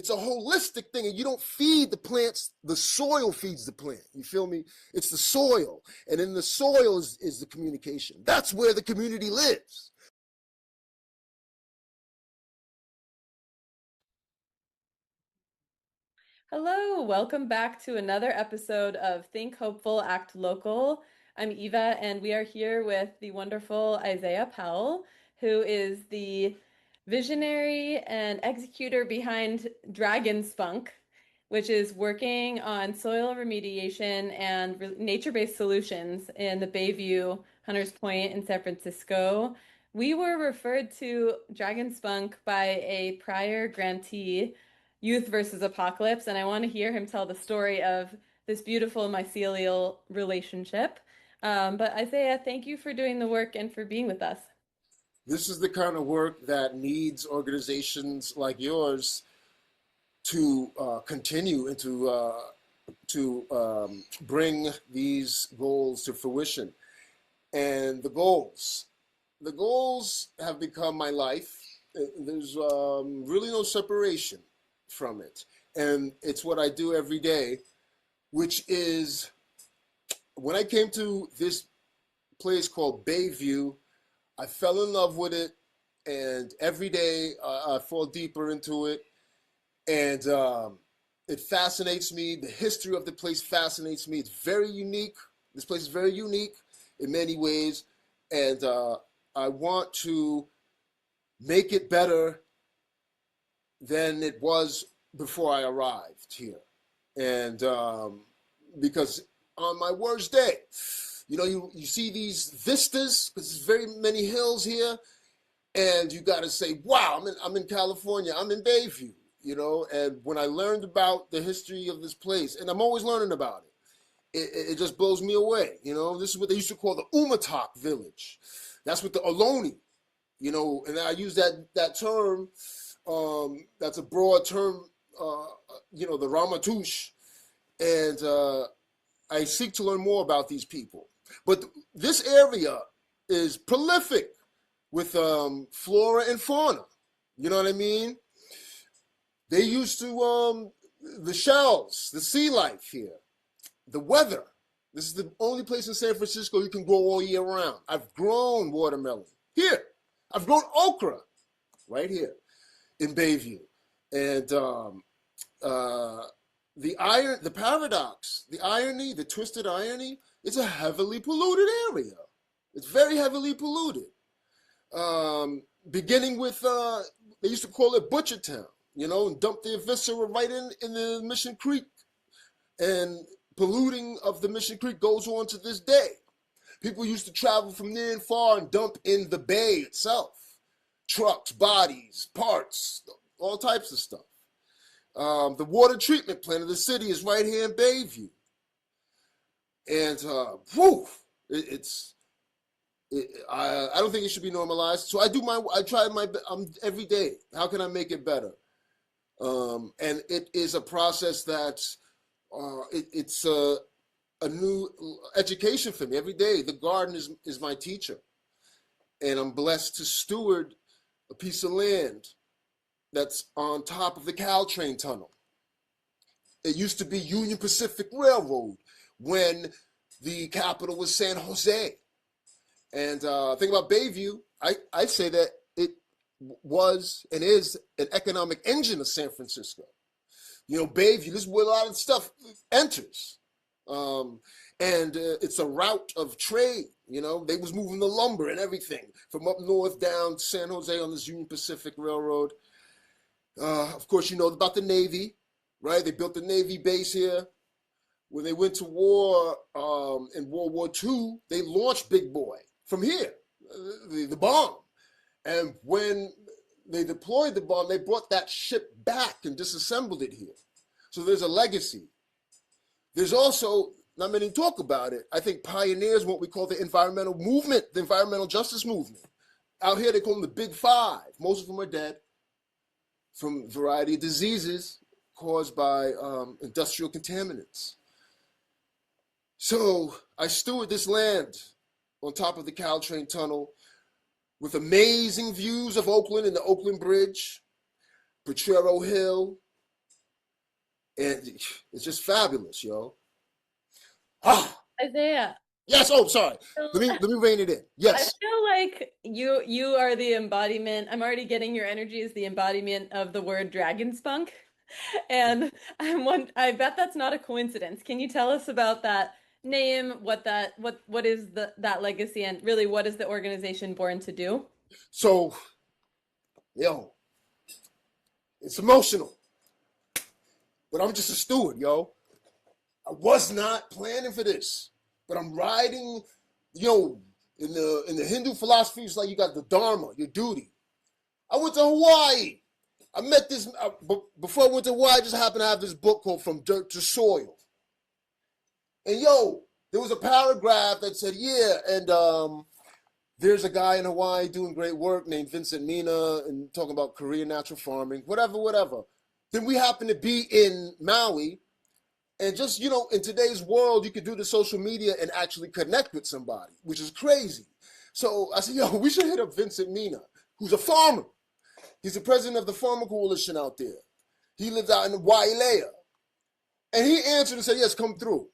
It's a holistic thing, and you don't feed the plants. The soil feeds the plant. You feel me? It's the soil, and in the soil is the communication. That's where the community lives. Hello, welcome back to another episode of Think Hopeful, Act Local. I'm Eva, and we are here with the wonderful Isaiah Powell, who is the visionary and executor behind Dragonspunk, which is working on soil remediation and nature-based solutions in the Bayview, Hunters Point in San Francisco. We were referred to Dragonspunk by a prior grantee, Youth versus Apocalypse, and I want to hear him tell the story of this beautiful mycelial relationship. But Isaiah, thank you for doing the work and for being with us. This is the kind of work that needs organizations like yours to continue and to bring these goals to fruition. And the goals have become my life. There's really no separation from it. And it's what I do every day, which is when I came to this place called Bayview, I fell in love with it. And every day I fall deeper into it. And it fascinates me. The history of the place fascinates me. It's very unique. This place is very unique in many ways. And I want to make it better than it was before I arrived here. And because on my worst day, you see these vistas, because there's very many hills here, and you got to say, wow, I'm in California, I'm in Bayview, and when I learned about the history of this place, and I'm always learning about it just blows me away. This is what they used to call the Umatok village. That's what the Ohlone, and I use that term. That's a broad term, the Ramaytush, and I seek to learn more about these people. But this area is prolific with flora and fauna. You know what I mean? They used to, the shells, the sea life here, the weather. This is the only place in San Francisco you can grow all year round. I've grown watermelon here. I've grown okra right here in Bayview. And the paradox, the irony, the twisted irony, it's a heavily polluted area. It's very heavily polluted. Beginning with, they used to call it Butchertown, and dump their viscera right in the Mission Creek. And polluting of the Mission Creek goes on to this day. People used to travel from near and far and dump in the bay itself. Trucks, bodies, parts, all types of stuff. The water treatment plant of the city is right here in Bayview. And, I don't think it should be normalized. So I try every day. How can I make it better? And it is a process that it's a new education for me every day. The garden is my teacher, and I'm blessed to steward a piece of land that's on top of the Caltrain tunnel. It used to be Union Pacific Railroad when the capital was San Jose. And think about Bayview. I say that it was and is an economic engine of San Francisco. Bayview, this is where a lot of stuff enters. And it's a route of trade. They was moving the lumber and everything from up north down to San Jose on this Union Pacific Railroad. Of course, you know about the Navy, right? They built the Navy base here. When they went to war in World War II, they launched Big Boy from here, the bomb. And when they deployed the bomb, they brought that ship back and disassembled it here. So there's a legacy. There's also, not many talk about it, I think pioneers, what we call the environmental movement, the environmental justice movement. Out here, they call them the Big Five. Most of them are dead from a variety of diseases caused by industrial contaminants. So I steward this land on top of the Caltrain tunnel with amazing views of Oakland and the Oakland Bridge, Potrero Hill, And it's just fabulous, yo. Ah, Isaiah, yes. Oh, sorry. feel- Let me rein it in. I Yes. feel like you are the embodiment. I'm already getting your energy as the embodiment of the word Dragonspunk. And I bet that's not a coincidence. Can you tell us about that name, what is that legacy, and really what is the organization born to do? So, yo, it's emotional, but I'm just a steward, yo. I was not planning for this, but I'm riding, yo. In the Hindu philosophy, it's like you got the dharma, your duty. I went to Hawaii. I met this. Before I went to Hawaii, I just happened to have this book called From Dirt to Soil. And yo, there was a paragraph that said, yeah, and there's a guy in Hawaii doing great work named Vincent Mina and talking about Korean natural farming, whatever, whatever. Then we happen to be in Maui. And just, in today's world, you could do the social media and actually connect with somebody, which is crazy. So I said, yo, we should hit up Vincent Mina, who's a farmer. He's the president of the Farmer Coalition out there. He lives out in Wailea. And he answered and said, yes, come through.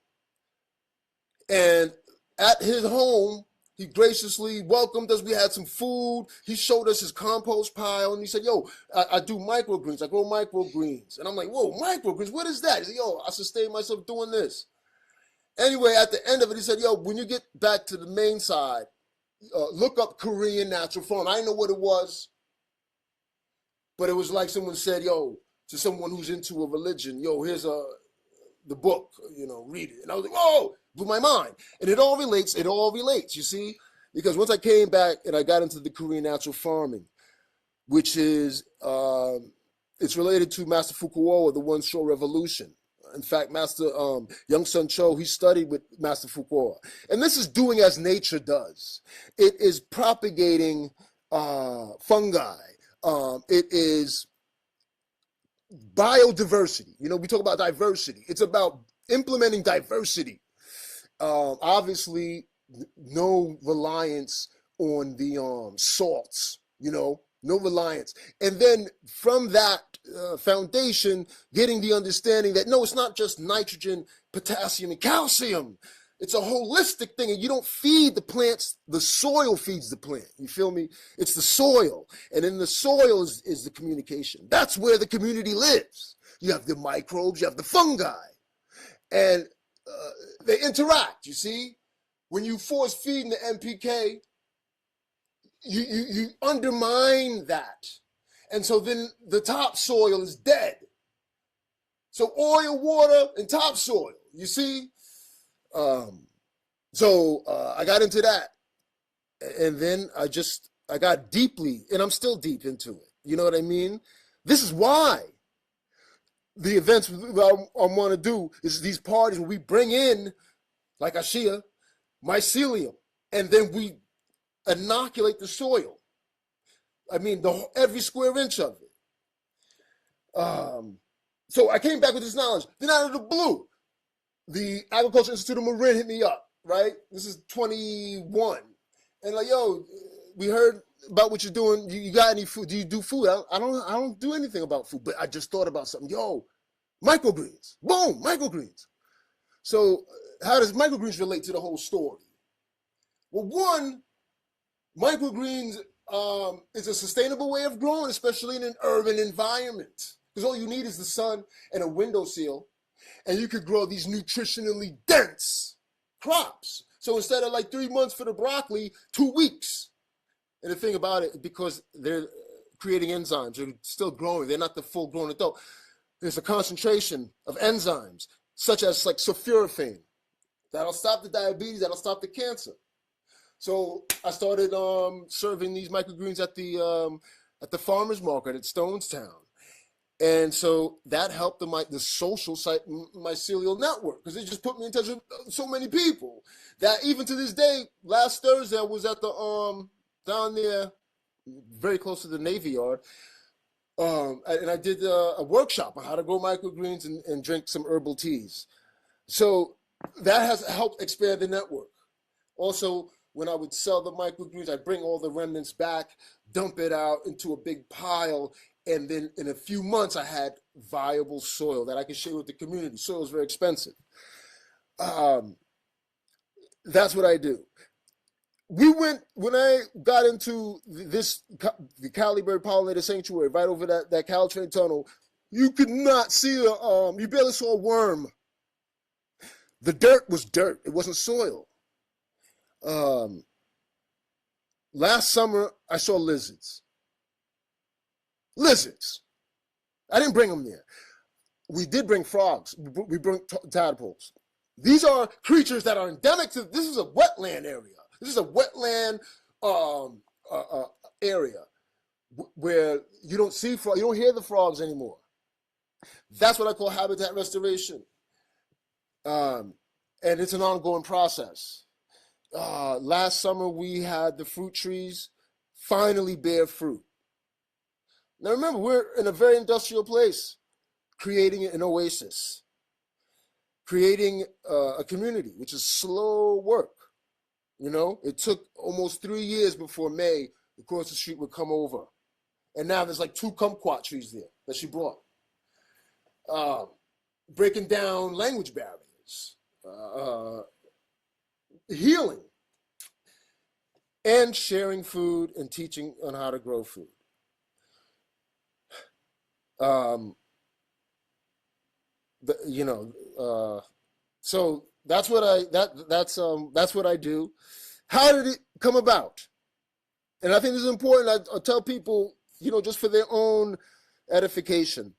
And at his home, he graciously welcomed us. We had some food. He showed us his compost pile. And he said, yo, I do microgreens. I grow microgreens. And I'm like, whoa, microgreens? What is that? He said, yo, I sustain myself doing this. Anyway, at the end of it, he said, yo, when you get back to the main side, look up Korean natural farm. I didn't know what it was, but it was like someone said, yo, to someone who's into a religion, yo, here's the book, read it. And I was like, whoa, blew my mind. And it all relates, you see? Because once I came back and I got into the Korean natural farming, which is, it's related to Master Fukuoka, the One Straw Revolution. In fact, Master Young Sun Cho, he studied with Master Fukuoka. And this is doing as nature does. It is propagating fungi. It is biodiversity. We talk about diversity. It's about implementing diversity. Obviously, no reliance on the salts, no reliance. And then from that foundation, getting the understanding that, no, it's not just nitrogen, potassium, and calcium. It's a holistic thing, and you don't feed the plants. The soil feeds the plant. You feel me? It's the soil, and in the soil is the communication. That's where the community lives. You have the microbes, you have the fungi, and they interact. You see, when you force feed the NPK, you undermine that, and so then the topsoil is dead. So oil, water, and topsoil. You see. So I got into that, and then I got deeply, and I'm still deep into it. You know what I mean? This is why the events I want to do is these parties where we bring in, like Ashia, mycelium, and then we inoculate the soil. I mean, every square inch of it. So I came back with this knowledge. Then out of the blue, the Agricultural Institute of Marin hit me up, right? This is 21. And like, yo, we heard about what you're doing. You got any food? Do you do food? I don't do anything about food, but I just thought about something. Yo, microgreens. Boom, microgreens. So how does microgreens relate to the whole story? Well, one, microgreens is a sustainable way of growing, especially in an urban environment. Because all you need is the sun and a windowsill, and you could grow these nutritionally dense crops. So instead of like 3 months for the broccoli, 2 weeks. And the thing about it, because they're creating enzymes, they're still growing, they're not the full grown adult. There's a concentration of enzymes, such as like sulforaphane, that'll stop the diabetes, that'll stop the cancer. So I started serving these microgreens at the farmer's market at Stonestown. And so that helped the social site mycelial network, because it just put me in touch with so many people that even to this day, last Thursday I was at the down there, very close to the Navy Yard, and I did a workshop on how to grow microgreens and drink some herbal teas. So that has helped expand the network. Also, when I would sell the microgreens, I'd bring all the remnants back, dump it out into a big pile, And then in a few months, I had viable soil that I could share with the community. Soil is very expensive. Um, that's what I do. When I got into the Cali Bird Pollinator Sanctuary right over that Caltrain tunnel, you could not see you barely saw a worm. The dirt was dirt. It wasn't soil. Um, Last summer, I saw lizards. Lizards. I didn't bring them there. We did bring frogs. We bring tadpoles. These are creatures that are endemic to. This is a wetland area. This is a wetland area where you don't see frogs. You don't hear the frogs anymore. That's what I call habitat restoration, and it's an ongoing process. Last summer we had the fruit trees finally bear fruit. Now remember, we're in a very industrial place, creating an oasis, creating a community, which is slow work. You know, it took almost 3 years before May across the street would come over. And now there's like 2 kumquat trees there that she brought. Breaking down language barriers, healing, and sharing food and teaching on how to grow food. So that's what that's what I do. How did it come about? And I think this is important. I tell people, just for their own edification.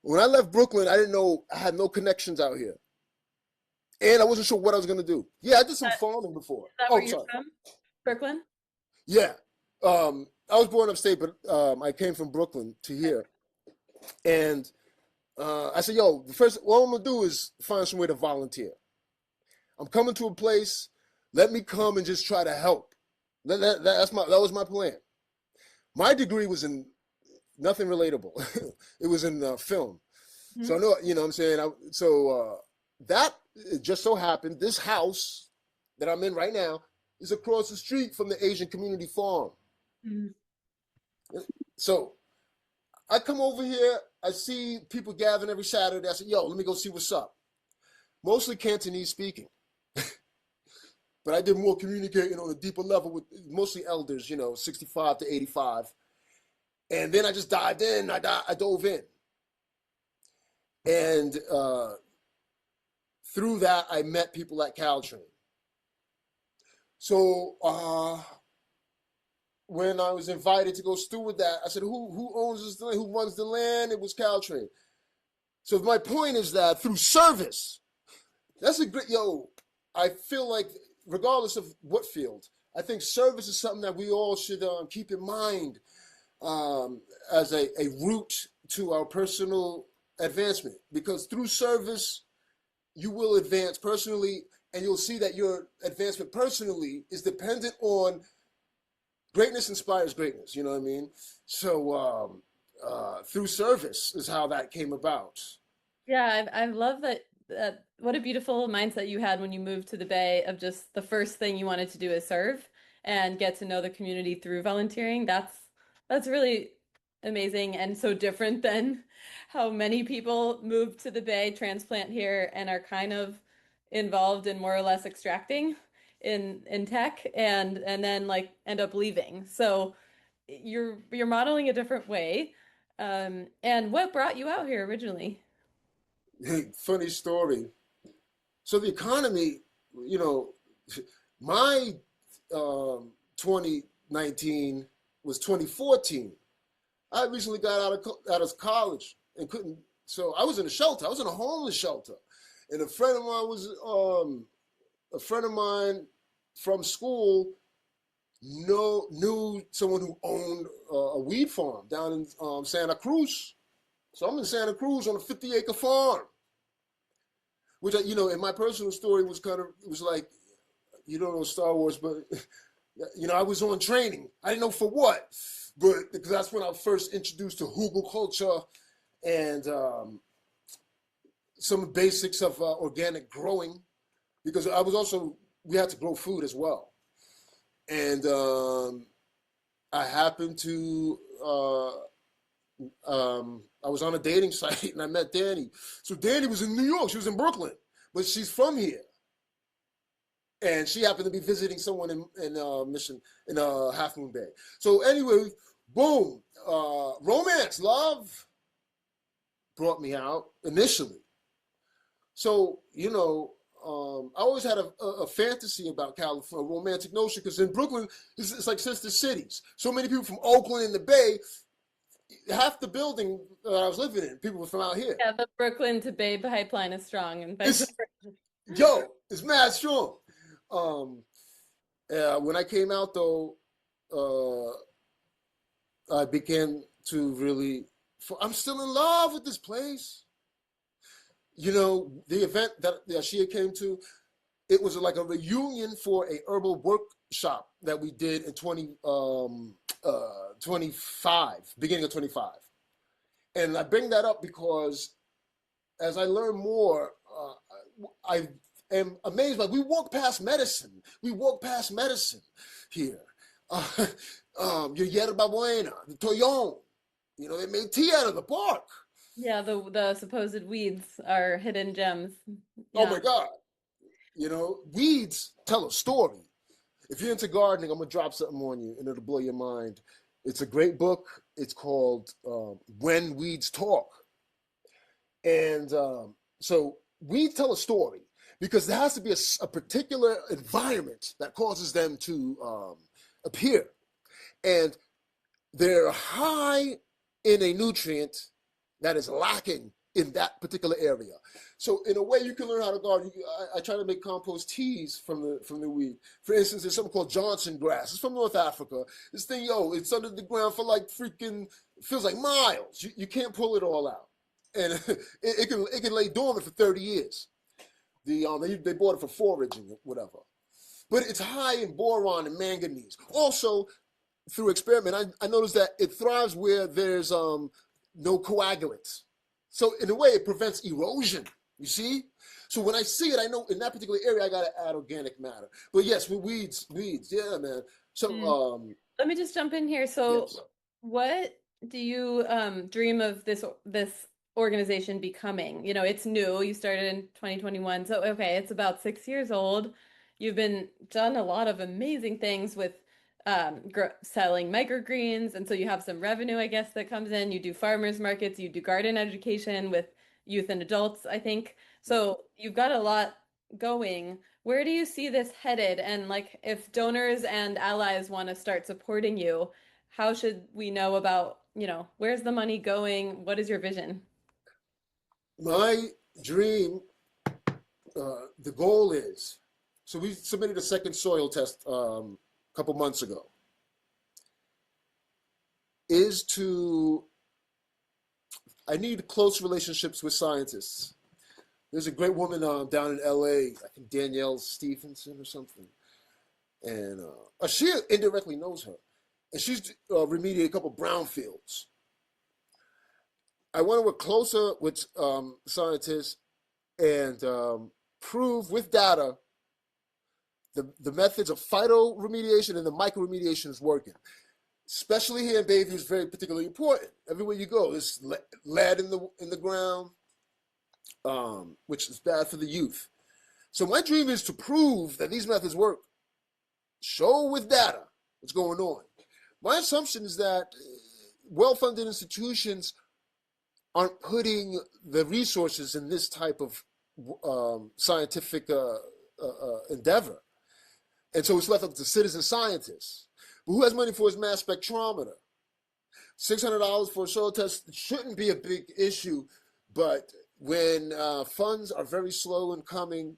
When I left Brooklyn, I didn't know, I had no connections out here. And I wasn't sure what I was going to do. Yeah, I did some farming before. Is that where you're from? Brooklyn? Yeah. I was born upstate, but I came from Brooklyn to here. And I said, yo, first, what I'm going to do is find some way to volunteer. I'm coming to a place. Let me come and just try to help. That was my plan. My degree was in nothing relatable. It was in film. Mm-hmm. So I know, what I'm saying? That it just so happened, this house that I'm in right now is across the street from the Asian Community Farm. Mm-hmm. So I come over here, I see people gathering every Saturday. I said, yo, let me go see what's up. Mostly Cantonese speaking. But I did more communicating on a deeper level with mostly elders, 65 to 85. And then I just dived in, I dove in. And through that, I met people at Caltrain. So when I was invited to go steward that, I said, who owns this land? Who runs the land? It was Caltrain. So my point is that through service, that's a great, I feel like regardless of what field, I think service is something that we all should keep in mind as a route to our personal advancement. Because through service, you will advance personally, and you'll see that your advancement personally is dependent on greatness inspires greatness, you know what I mean? So through service is how that came about. Yeah, I love that. What a beautiful mindset you had when you moved to the Bay, of just the first thing you wanted to do is serve and get to know the community through volunteering. That's really amazing and so different than how many people move to the Bay, transplant here, and are kind of involved in more or less extracting in tech and then like end up leaving. So you're modeling a different way. And what brought you out here originally? Funny story. So the economy, my 2019 was 2014. I recently got out of college and couldn't. So I was in a shelter. I was in a homeless shelter, and a friend of mine from school knew someone who owned a weed farm down in Santa Cruz. So I'm in Santa Cruz on a 50-acre farm, which, in my personal story was it was like, you don't know Star Wars, but, I was on training. I didn't know for what, but because that's when I was first introduced to hugel culture and some basics of organic growing, because we had to grow food as well. And I happened to I was on a dating site and I met Danny. So Danny was in New York. She was in Brooklyn, but she's from here, and she happened to be visiting someone in Mission in Half Moon Bay. So anyway, boom, romance, love brought me out initially. So I always had a fantasy about California, a romantic notion, because in Brooklyn, it's like sister cities. So many people from Oakland and the Bay, half the building that I was living in, people were from out here. Yeah, the Brooklyn to Bay pipeline is strong and vice It's versa. it's mad strong. Um, when I came out though, uh, I began to really. I'm still in love with this place. The event that Ashia came to, it was like a reunion for a herbal workshop that we did in 25, beginning of 25. And I bring that up because as I learn more, I am amazed. Like we walk past medicine. We walk past medicine here. Uh, your yerba buena, the toyon. They made tea out of the bark. Yeah, the supposed weeds are hidden gems. Oh Yeah. my God. Weeds tell a story. If you're into gardening, I'm gonna drop something on you, and it'll blow your mind. It's a great book. It's called "When Weeds Talk," and so weeds tell a story because there has to be a particular environment that causes them to appear, and they're high in a nutrient that is lacking in that particular area. So in a way, you can learn how to garden. I try to make compost teas from the weed. For instance, there's something called Johnson grass. It's from North Africa. This thing, it's under the ground for like freaking feels like miles. You can't pull it all out, and it can lay dormant for 30 years. They bought it for foraging, whatever. But it's high in boron and manganese. Also, through experiment, I noticed that it thrives where there's no coagulants. So in a way, it prevents erosion. You see? So when I see it, I know in that particular area I got to add organic matter. But yes, with weeds, yeah, man. So Mm. Let me just jump in here. So, yes, what do you dream of this organization becoming? It's new. You started in 2021. So, okay, it's about 6 years old. You've been done a lot of amazing things with gr selling microgreens, and so you have some revenue, I guess, that comes in. You do farmers markets, you do garden education with youth and adults, I think. yeah. So, you've got a lot going. Where do you see this headed? And like, if donors and allies want to start supporting you, how should we know about, where's the money going? What is your vision? My dream, the goal is, so we submitted a second soil test a couple months ago, is to, I need close relationships with scientists. There's a great woman down in LA, I think Danielle Stevenson or something. And she indirectly knows her. And she's remediated a couple brownfields. I want to work closer with scientists and prove with data the methods of phytoremediation and the microremediation is working. Especially here in Bayview is very particularly important. Everywhere you go, there's lead in the ground, which is bad for the youth. So my dream is to prove that these methods work. Show with data what's going on. My assumption is that well-funded institutions aren't putting the resources in this type of scientific endeavor. And so it's left up to citizen scientists. But who has money for his mass spectrometer? $600 for a soil test shouldn't be a big issue, but when funds are very slow in coming,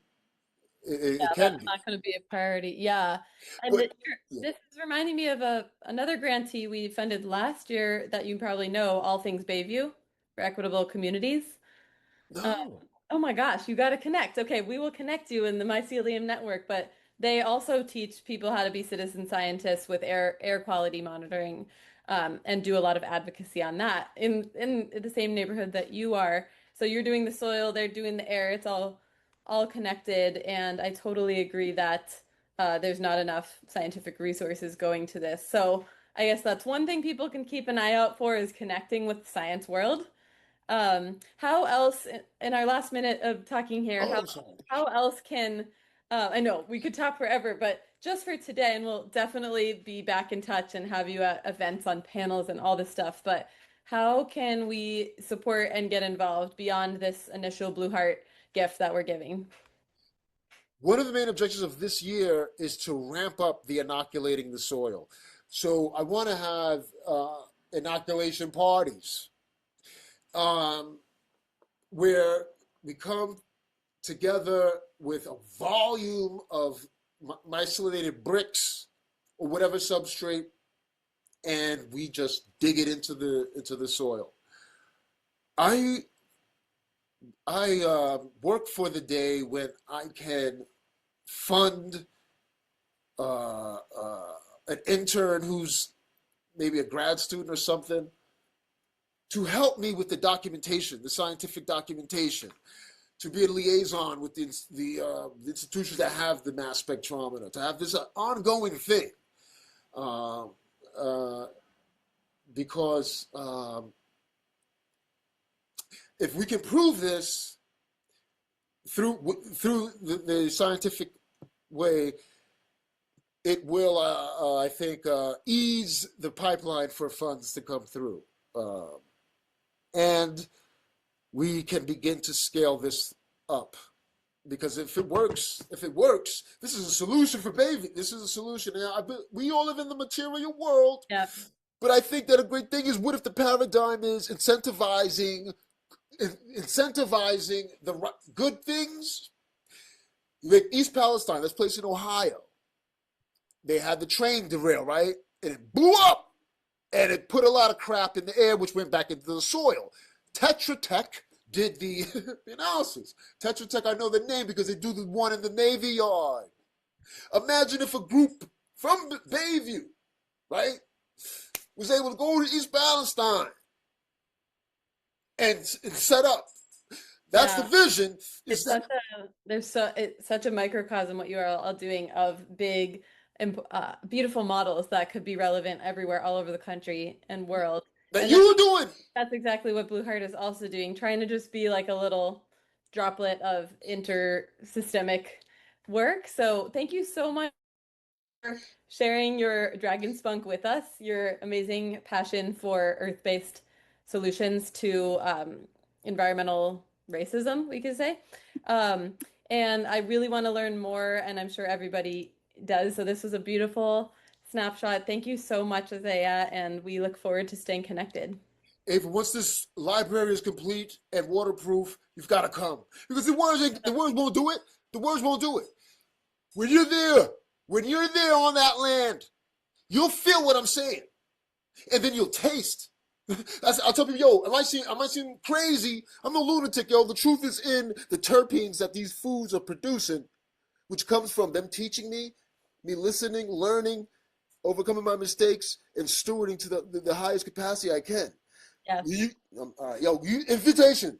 it Yeah, can that's be. not going to be a priority. Yeah. And But yeah, this is reminding me of another grantee we funded last year that you probably know, All Things Bayview for Equitable Communities. Uh, no. oh my gosh, you got to connect. Okay, we will connect you in the Mycelium network, but they also teach people how to be citizen scientists with air quality monitoring, and do a lot of advocacy on that in the same neighborhood that you are. So you're doing the soil, they're doing the air. It's all connected, and I totally agree that there's not enough scientific resources going to this. So I guess that's one thing people can keep an eye out for is connecting with the science world. How else, in our last minute of talking here, Oh, I'm sorry. how else can, I know we could talk forever, but just for today, and we'll definitely be back in touch and have you at events on panels and all this stuff, but how can we support and get involved beyond this initial Blue Heart gift that we're giving? One of the main objectives of this year is to ramp up the inoculating the soil. So I want to have inoculation parties um, where we come together with a volume of myceliated bricks or whatever substrate, and we just dig it into the soil. I I work for the day when I can fund an intern who's maybe a grad student or something to help me with the documentation, the scientific documentation, to be a liaison with the institutions that have the mass spectrometer, to have this ongoing thing. Uh, uh, because if we can prove this through the scientific way, it will, I think, ease the pipeline for funds to come through, and we can begin to scale this up. Because if it works, this is a solution for baby. This is a solution. We all live in the material world, Yeah. but I think that a great thing is, what if the paradigm is incentivizing the good things? Like East Palestine, this place in Ohio, they had the train derail, right? And it blew up, and it put a lot of crap in the air, which went back into the soil. Tetra Tech did the analysis. Tetra Tech, I know the name because they do the one in the Navy Yard. Imagine if a group from Bayview, right, was able to go to East Palestine and set up. That's the Yeah. vision. Is It's that such it's such a microcosm what you are all doing of big, beautiful models that could be relevant everywhere, all over the country and world. And you're doing? that's exactly what Blue Heart is also doing, trying to just be like a little droplet of intersystemic work. So thank you so much for sharing your dragon spunk with us, your amazing passion for earth-based solutions to environmental racism, we could say. Um, and I really want to learn more, and I'm sure everybody does. So this was a beautiful snapshot. Thank you so much, Isaiah, and we look forward to staying connected. Ava, once this library is complete and waterproof, you've got to come because the words won't do it. The words won't do it. When you're there, when you're there on that land, you'll feel what I'm saying, and then you'll taste. I'll tell people, yo, am I seem crazy? I'm a lunatic, yo. The truth is in the terpenes that these foods are producing, which comes from them teaching me listening, learning, overcoming my mistakes, and stewarding to the highest capacity I can. Yes. You, all right, yo, invitation.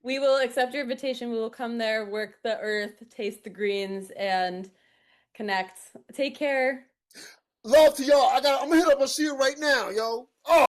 We will accept your invitation. We will come there, work the earth, taste the greens, and connect. Take care. Love to y'all. I'm gonna hit up a see you right now, yo. Oh.